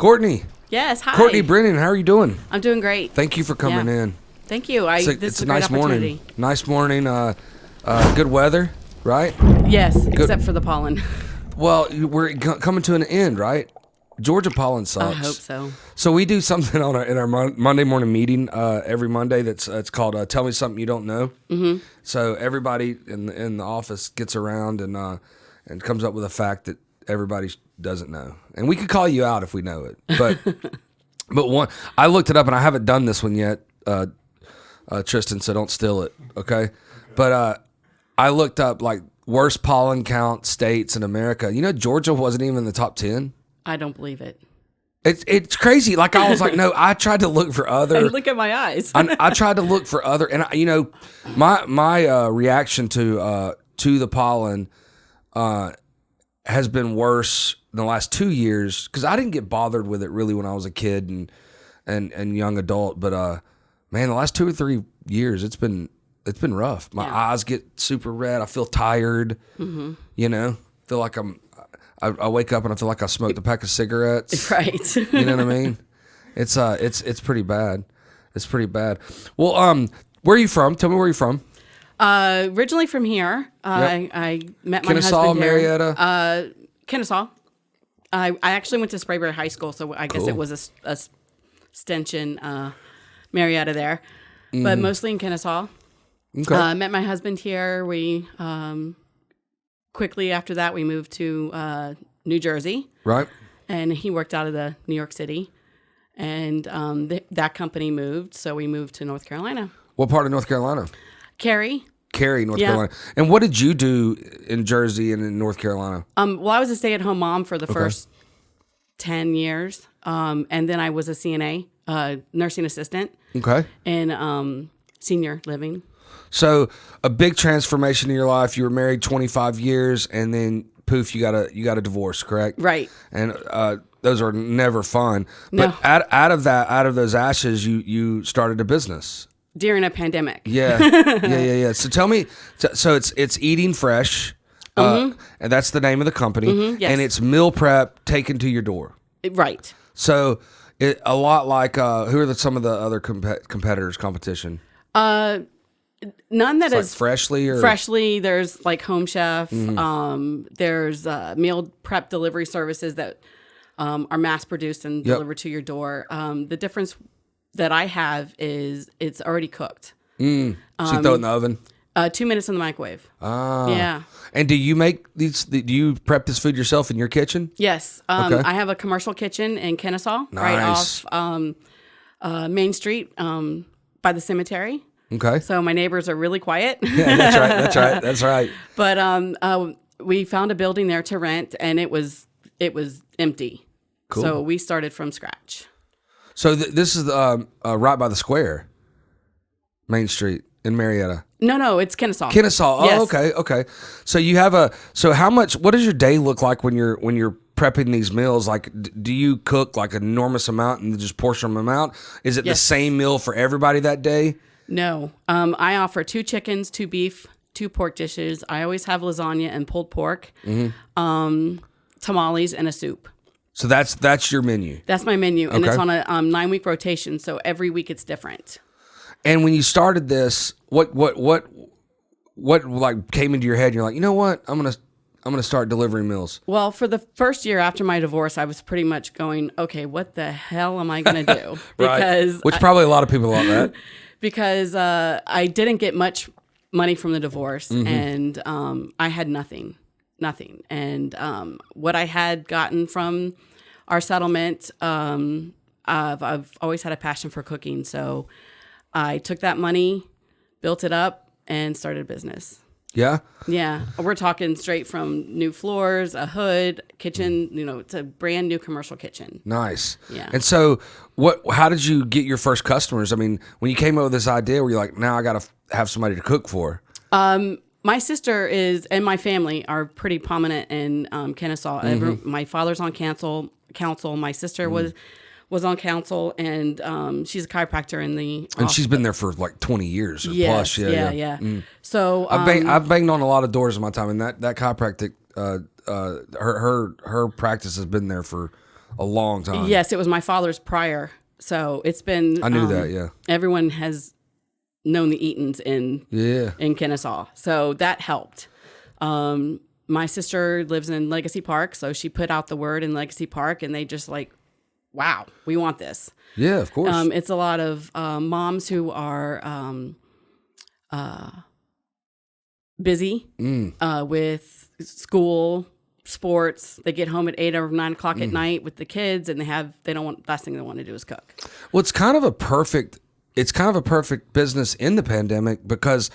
Courtney. Yes, hi. Courtney Brennan, how are you doing? I'm doing great. Thank you for coming in. Thank you. It's a nice morning. Nice morning. Good weather, right? Yes, except for the pollen. Well, we're coming to an end, right? Georgia pollen sucks. I hope so. So we do something in our Monday morning meeting every Monday that's called "Tell Me Something You Don't Know." Mm-hmm. So everybody in the office gets around and comes up with a fact that everybody doesn't know, and we could call you out if we know it. But one, I looked it up and I haven't done this one yet, Tristan. So don't steal it, okay? But I looked up like worst pollen count states in America. You know, Georgia wasn't even in the top 10. I don't believe it. It's crazy. Like I was like, no, I tried to look for other. And look at my eyes. I tried to look for other, and my reaction to the pollen has been worse in the last 2 years because I didn't get bothered with it really when I was a kid and young adult. But man, the last 2 or 3 years, it's been rough. My eyes get super red. I feel tired. Mm-hmm. You know, feel like I wake up and I feel like I smoked a pack of cigarettes. Right. You know what I mean? It's pretty bad. It's pretty bad. Well, where are you from? Tell me where you're from. Originally from here. Yep. I met my Kennesaw, husband here. Marietta. Kennesaw. I actually went to Sprayberry High School, so I guess Cool. it was a extension Marietta there, but mostly in Kennesaw. Okay. Met my husband here. We quickly after that we moved to New Jersey, Right. and he worked out of the New York City, and that company moved, so we moved to North Carolina. What part of North Carolina? Cary, North Carolina. And what did you do in Jersey and in North Carolina? Well, I was a stay-at-home mom for the first 10 years, and then I was a CNA, nursing assistant, in senior living. So a big transformation in your life. You were married 25 years, and then poof, you got a divorce, correct? Right. And those are never fun. No. But out of those ashes, you started a business During a pandemic. Yeah. So tell me. So it's Eatin Fresh, and that's the name of the company, Mm-hmm, yes. and it's meal prep taken to your door. Right. So a lot like who are some of the other competitors, competition? None that Like is Freshly or Freshly. There's like Home Chef. There's meal prep delivery services that are mass produced and delivered to your door. The difference that I have is it's already cooked. So you throw it in the oven? 2 minutes in the microwave. Ah. Yeah. And do you make these? Do you prep this food yourself in your kitchen? Yes. Okay. I have a commercial kitchen in Kennesaw, Nice. right off Main Street by the cemetery. Okay. So my neighbors are really quiet. Yeah, that's right. But we found a building there to rent, and it was empty. Cool. So we started from scratch. So this is right by the square, Main Street in Marietta. No, it's Kennesaw. Kennesaw. Oh, Yes. okay. So you have what does your day look like when you're prepping these meals? Like, do you cook like an enormous amount and just portion them out? Is it the same meal for everybody that day? No. I offer 2 chickens, 2 beef, 2 pork dishes. I always have lasagna and pulled pork, tamales, and a soup. So that's your menu. That's my menu, and Okay. it's on a 9-week rotation. So every week it's different. And when you started this, what like came into your head? You're like, you know what? I'm gonna start delivering meals. Well, for the first year after my divorce, I was pretty much going, okay, what the hell am I going to do? Because Which probably a lot of people want that. Because I didn't get much money from the divorce, and I had nothing. And what I had gotten from our settlement, I've always had a passion for cooking, so I took that money, built it up, and started a business. Yeah. Yeah, we're talking straight from new floors, a hood, kitchen. It's a brand new commercial kitchen. Nice. Yeah. And so, how did you get your first customers? I mean, when you came up with this idea, were you like, now I got to have somebody to cook for? My sister and my family are pretty prominent in Kennesaw. My father's on council. My sister was on council, and she's a chiropractor in the. And she's been there for like 20 years or plus. Yeah. So I've banged on a lot of doors in my time, and that chiropractic, her practice has been there for a long time. Yes, it was my father's prior. So it's been. I knew that. Yeah. Everyone has known the Eatins in Kennesaw, so that helped. My sister lives in Legacy Park, so she put out the word in Legacy Park, and they just like, wow, we want this. Yeah, of course. It's a lot of moms who are busy with school, sports. They get home at 8 or 9 o'clock at night with the kids, and last thing they want to do is cook. Well, it's kind of a perfect business in the pandemic because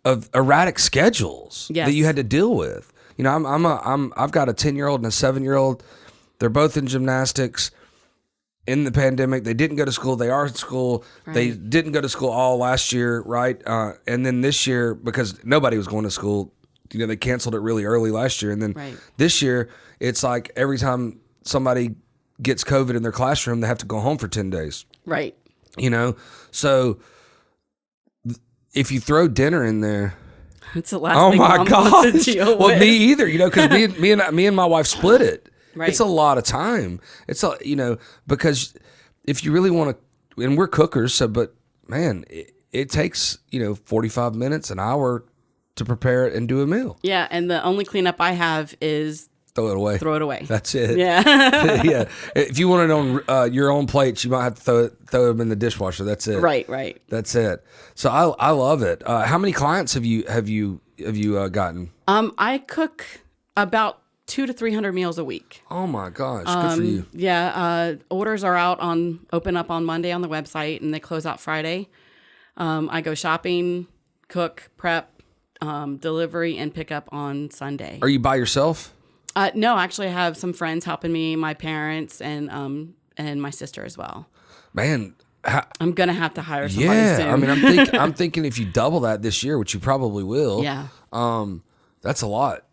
of erratic schedules that you had to deal with. You know, I've got a 10-year-old and a 7-year-old. They're both in gymnastics. In the pandemic, they didn't go to school. They are in school. Right. They didn't go to school all last year, right? And then this year, because nobody was going to school, you know, they canceled it really early last year. And then this year, it's like every time somebody gets COVID in their classroom, they have to go home for 10 days. Right. You know, so if you throw dinner in there, it's the last thing Mom wants to deal with. Well, me either, you know, because me and my wife split it. Right. It's a lot of time. Because if you really want to, and we're cookers, so, but man, it takes, 45 minutes, an hour to prepare it and do a meal. Yeah. And the only cleanup I have is throw it away. That's it. Yeah. Yeah. If you want it on your own plates, you might have to throw them in the dishwasher. That's it. Right. That's it. So I love it. How many clients have you gotten? I cook about 200 to 300 meals a week. Oh my gosh, good for you. Yeah, orders are open up on Monday on the website, and they close out Friday. I go shopping, cook, prep, delivery, and pick up on Sunday. Are you by yourself? No, actually, I have some friends helping me, my parents, and my sister as well. Man, I'm gonna have to hire somebody soon. I mean, I'm thinking if you double that this year, which you probably will. Yeah. That's a lot.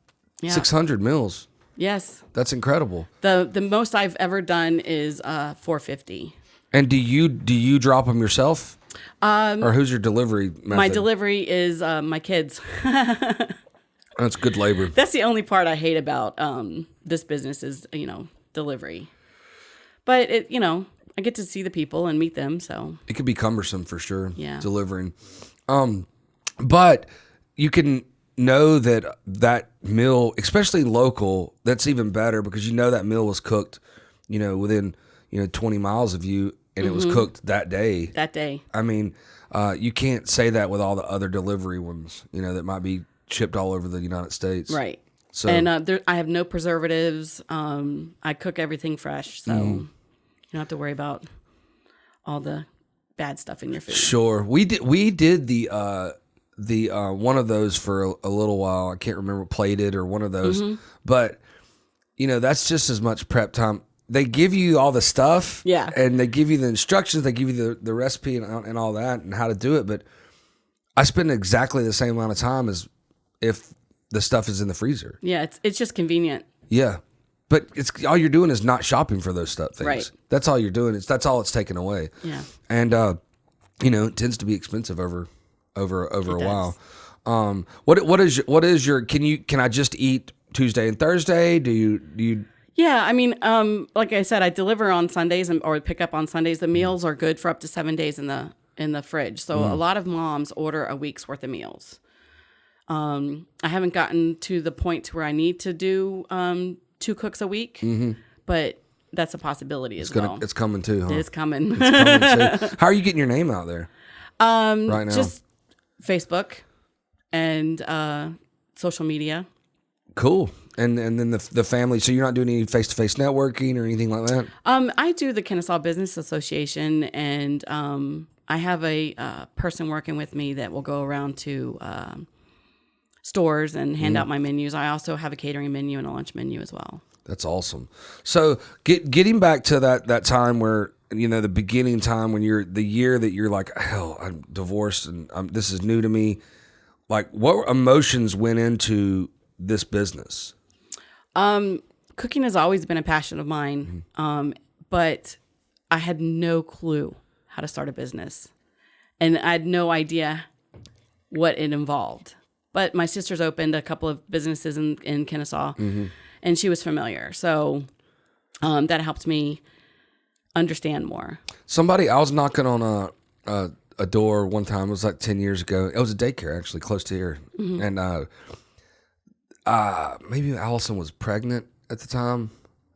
Yeah. 600 meals. Yes. That's incredible. The most I've ever done is 450. And do you drop them yourself? Or who's your delivery method? My delivery is my kids. That's good labor. That's the only part I hate about this business is, delivery. But I get to see the people and meet them, so it could be cumbersome for sure. Yeah. Delivering. But you can know that meal, especially local, that's even better because that meal was cooked, within 20 miles of you, and it was cooked that day. That day. I mean, you can't say that with all the other delivery ones, that might be shipped all over the United States. Right. So, and I have no preservatives. I cook everything fresh, so you don't have to worry about all the bad stuff in your food. Sure. We did the one of those for a little while. I can't remember, plated or one of those, but that's just as much prep time. They give you all the stuff, yeah, and they give you the instructions, they give you the recipe and all that and how to do it. But I spend exactly the same amount of time as if the stuff is in the freezer. Yeah, it's just convenient. Yeah, but it's all you're doing is not shopping for those things. Right. That's all you're doing. That's all it's taken away. Yeah, and it tends to be expensive over a while. What is your can I just eat Tuesday and Thursday? Do you Yeah, I mean, like I said, I deliver on Sundays or pick up on Sundays. The meals are good for up to 7 days in the fridge. So a lot of moms order a week's worth of meals. I haven't gotten to the point where I need to do 2 cooks a week, but that's a possibility as well. It's coming too, huh? It's coming. Too. How are you getting your name out there right now? Just Facebook and social media. Cool. And then the family. So you're not doing any face-to-face networking or anything like that? I do the Kennesaw Business Association, and I have a person working with me that will go around to stores and hand out my menus. I also have a catering menu and a lunch menu as well. That's awesome. So getting back to that time where, the beginning time when the year that you're like, hell, I'm divorced and this is new to me. Like, what emotions went into this business? Cooking has always been a passion of mine, but I had no clue how to start a business, and I had no idea what it involved. But my sister's opened a couple of businesses in Kennesaw, and she was familiar. So that helped me understand more. I was knocking on a door one time. It was like 10 years ago. It was a daycare actually close to here. And maybe Allison was pregnant at the time.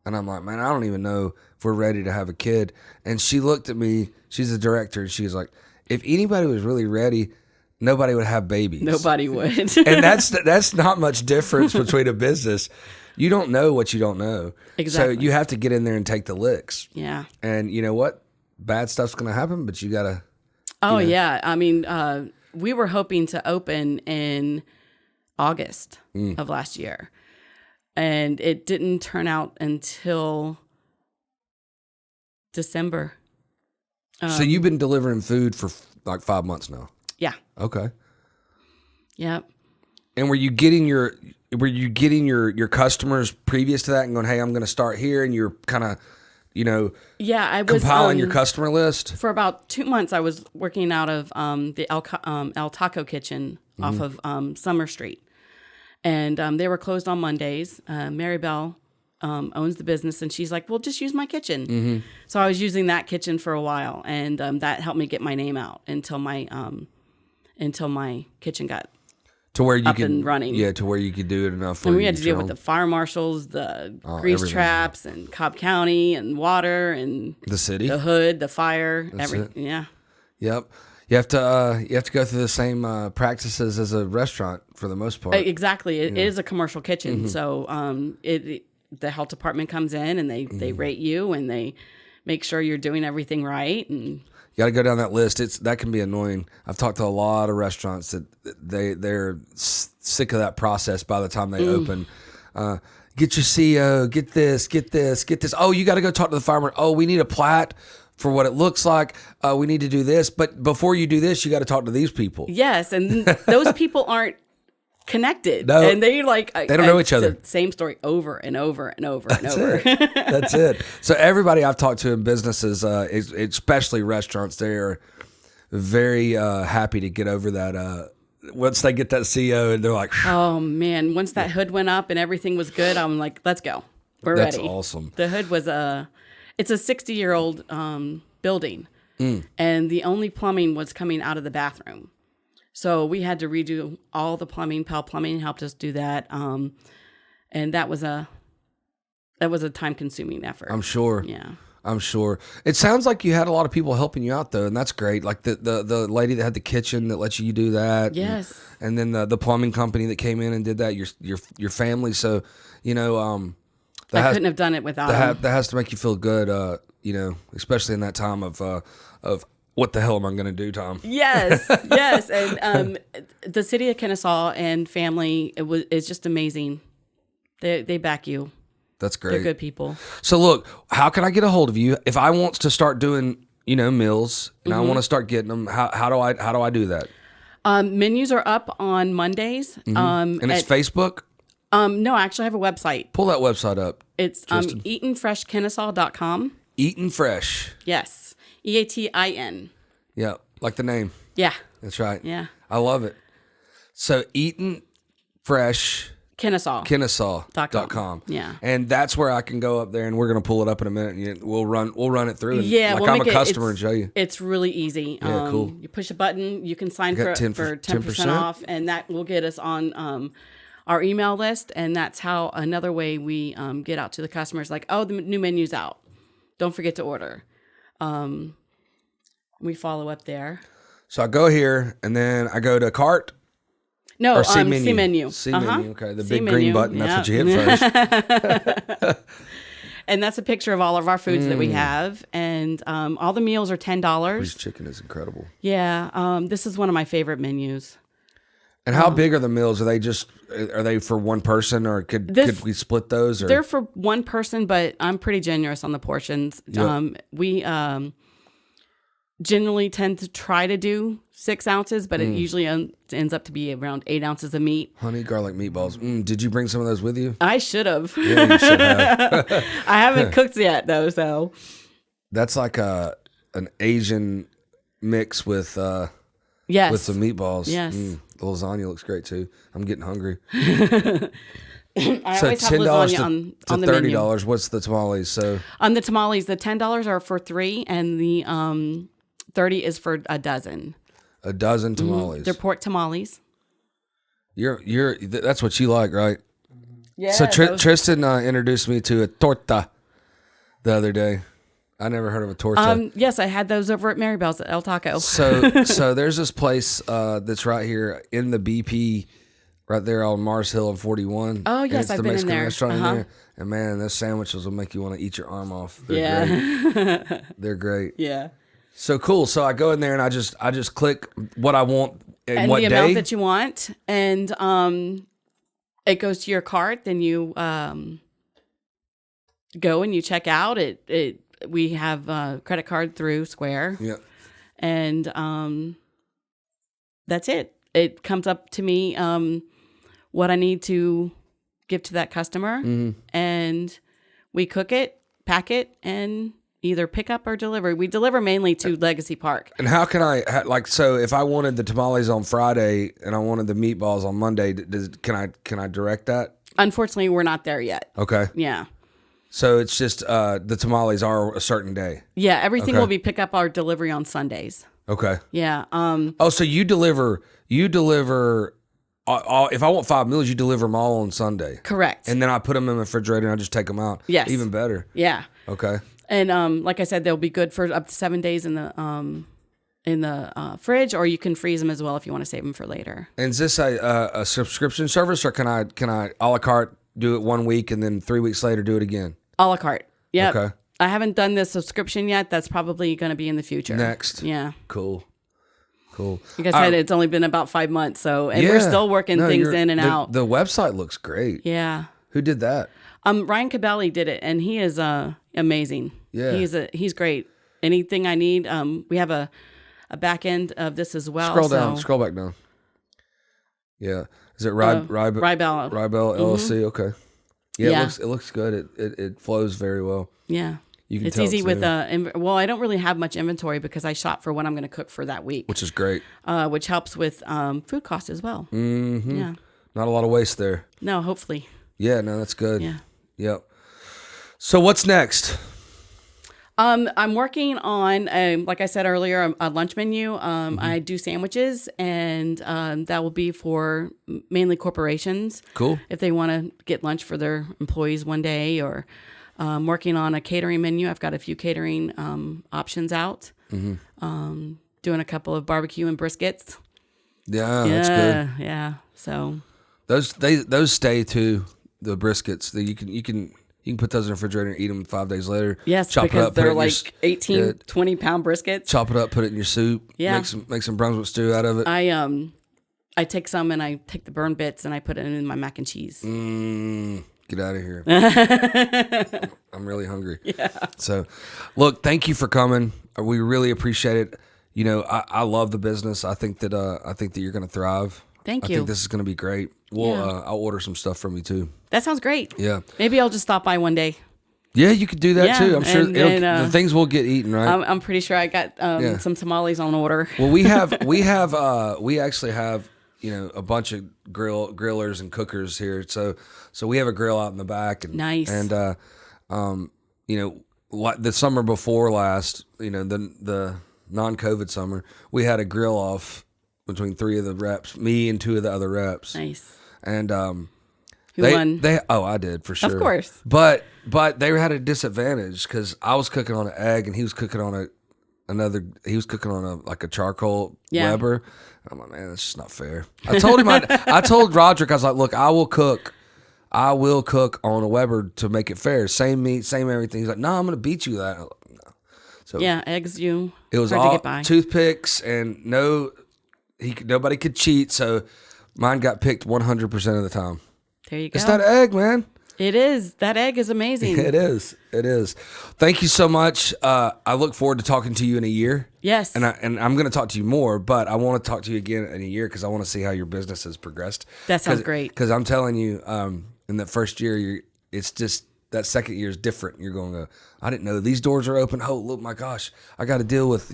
And I'm like, man, I don't even know if we're ready to have a kid. And she looked at me. She's the director. And she was like, if anybody was really ready, nobody would have babies. Nobody would. And that's not much difference between a business. You don't know what you don't know. Exactly. So you have to get in there and take the licks. Yeah. And you know what? Bad stuff's going to happen, but you got to. Oh, yeah. I mean, we were hoping to open in August of last year. And it didn't turn out until December. So you've been delivering food for like 5 months now? Yeah. Okay. Yep. And were you getting your customers previous to that and going, hey, I'm going to start here, and you're kind of, yeah, I was compiling your customer list? For about 2 months, I was working out of the El Taco Kitchen off of Summer Street. And they were closed on Mondays. Mary Bell owns the business, and she's like, well, just use my kitchen. So I was using that kitchen for a while, and that helped me get my name out until my kitchen got to where you up and running. Yeah, to where you could do it enough. And we had to deal with the fire marshals, the grease everything. traps, and Cobb County, and water, and the city, the hood, the fire, everything. Yeah. Yep. You have to go through the same practices as a restaurant for the most part. Exactly. It is a commercial kitchen, so the health department comes in and they rate you and they make sure you're doing everything right. And you got to go down that list. That can be annoying. I've talked to a lot of restaurants that they're sick of that process by the time they open. Get your CEO. Get this. Get this. Get this. Oh, you got to go talk to the farmer. Oh, we need a plat for what it looks like. We need to do this. But before you do this, you got to talk to these people. Yes, and those people aren't connected. No, and they don't know each other. The same story over and over and over and over. That's it. So everybody I've talked to in businesses, especially restaurants, they are very happy to get over that. Once they get that CEO and they're like, oh man, once that hood went up and everything was good, I'm like, let's go. We're ready. That's awesome. The hood was it's a 60-year-old building, and the only plumbing was coming out of the bathroom. So we had to redo all the plumbing. Pell Plumbing helped us do that, and that was a time-consuming effort. I'm sure. Yeah. I'm sure. It sounds like you had a lot of people helping you out, though, and that's great. Like the lady that had the kitchen that let you do that. Yes. And then the plumbing company that came in and did that. Your family. So I couldn't have done it without them. That has to make you feel good. Especially in that time of what the hell am I going to do, Tom? Yes, yes. And the city of Kennesaw and family, it's just amazing. They back you. That's great. They're good people. So look, how can I get a hold of you if I want to start doing meals and I want to start getting them? How do I do that? Menus are up on Mondays. And it's Facebook? No, actually, I have a website. Pull that website up. It's eatinfreshkennesaw.com. Eatin Fresh. Yes. EATIN. Yeah, like the name. Yeah. That's right. Yeah. I love it. So Eatin Fresh Kennesaw.com. Yeah. And that's where I can go up there, and we're going to pull it up in a minute, and we'll run it through. And yeah, I'm a customer and show you. It's really easy. Yeah, cool. You push a button, you can sign for 10% off, and that will get us on our email list, and that's how another way we get out to the customers, like, oh, the new menu's out. Don't forget to order. We follow up there. So I go here, and then I go to cart. No, or C menu. C menu. C menu, okay. The C big menu. green button, that's what you hit first. And that's a picture of all of our foods that we have. And all the meals are $10. This chicken is incredible. Yeah, this is one of my favorite menus. And how big are the meals? Are they for one person, or could we split those? Or? They're for one person, but I'm pretty generous on the portions. Yep. We generally tend to try to do 6 ounces, but it usually ends up to be around 8 ounces of meat. Honey garlic meatballs. Did you bring some of those with you? I should have. Yeah, you should have. I haven't cooked yet though, so. That's like an Asian mix with Yes. with some meatballs. Yes. The lasagna looks great too. I'm getting hungry. I So always have $10 lasagna to on the menu. $30. What's the tamales? So The tamales, the $10 are for 3, and the 30 is for a dozen. a dozen tamales. They're pork tamales. That's what you like, right? Yeah. So Tristan introduced me to a torta the other day. I never heard of a torta. Yes, I had those over at Maribel's at El Taco. So there's this place that's right here in the BP, right there on Mars Hill and 41. Oh, yes, and it's I've the been in Mexican there. restaurant in there. And man, those sandwiches will make you want to eat your arm off. They're great. They're great. Yeah. So cool. So I go in there and I just click what I want and what the day. amount that you want, and it goes to your cart. Then you go and you check out. We have a credit card through Square. Yeah. And that's it. It comes up to me what I need to give to that customer, and we cook it, pack it, and either pick up or deliver. We deliver mainly to Legacy Park. And how can so if I wanted the tamales on Friday and I wanted the meatballs on Monday, can I direct that? Unfortunately, we're not there yet. Okay. Yeah. So it's just the tamales are a certain day. Yeah, everything Okay. will be pick up or delivery on Sundays. Okay. Yeah. Oh, so you deliver all, if I want 5 meals, you deliver them all on Sunday. Correct. And then I put them in the refrigerator and I just take them out. Yes. Even better. Yeah. Okay. And like I said, they'll be good for up to 7 days in the fridge, or you can freeze them as well if you want to save them for later. And is this a subscription service, or can I a la carte do it 1 week and then 3 weeks later do it again? A la carte. Yeah. Okay. I haven't done the subscription yet. That's probably going to be in the future. Next. Yeah. Cool. Like I said, it's only been about 5 months, we're still working things in and out. The website looks great. Yeah. Who did that? Ryan Cabelli did it, and he is amazing. Yeah. He's great. Anything I need, we have a back end of this as well. Scroll back down. Yeah. Is it Rybell LLC? Okay. Yeah, it looks good. It flows very well. Yeah. You can it's tell easy it's with new. I don't really have much inventory because I shop for what I'm going to cook for that week, Which is great. which helps with food costs as well. Mm-hmm. Yeah. Not a lot of waste there. No, hopefully. Yeah, no, that's good. Yeah. Yep. So what's next? I'm working on, like I said earlier, a lunch menu. I do sandwiches, and that will be for mainly corporations. Cool. If they want to get lunch for their employees one day, or working on a catering menu. I've got a few catering options out. Doing a couple of barbecue and briskets. Yeah, that's good. Yeah. So those stay too. The briskets that you can put those in the refrigerator and eat them 5 days later. yes, chop because it up, they're put it in like 18, 20 pound briskets. chop it up, put it in your soup. Yeah. Make some Brunswick stew out of it. I take some and I take the burn bits and I put it in my mac and cheese. Get out of here. I'm really hungry. Yeah. So, look, thank you for coming. We really appreciate it. You know, I love the business. I think that you're going to thrive. Thank I you. think this is going to be great. I'll order some stuff from you too. That sounds great. Yeah. Maybe I'll just stop by one day. Yeah, you could do that Yeah, too. I'm sure and, the things will get eaten, right? I'm pretty sure I got some tamales on order. Well, we actually have, you know, a bunch of grillers and cookers here. So we have a grill out in the back. And, Nice. And you know, like the summer before last, you know, the non-COVID summer, we had a grill off between 3 of the reps, me and 2 of the other reps. Nice. And Who won? I did for sure. Of course. But they had a disadvantage because I was cooking on an egg and he was cooking on a charcoal Weber. I'm like, man, that's just not fair. I told him, I told Roderick, I was like, look, I will cook on a Weber to make it fair. Same meat, same everything. He's like, no, I'm going to beat you that. Like, no. So Yeah, eggs it was hard all to get by. toothpicks and nobody could cheat. So mine got picked 100% of the time. There you go. It's that egg, man. It is. That egg is amazing. It is. Thank you so much. I look forward to talking to you in a year. Yes. And I'm going to talk to you more, but I want to talk to you again in a year because I want to see how your business has progressed. That sounds great. Because I'm telling you, in the first year, it's just that second year is different. You're going to, I didn't know these doors are open. Oh, look, my gosh, I got to deal with,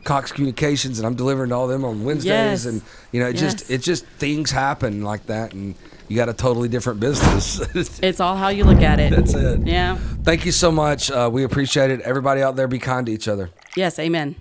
Cox Communications, and I'm delivering to all them on Wednesdays. Yes. And, it just things happen like that. And you got a totally different business. It's all how you look at it. That's it. Yeah. Thank you so much. We appreciate it. Everybody out there, be kind to each other. Yes. Amen.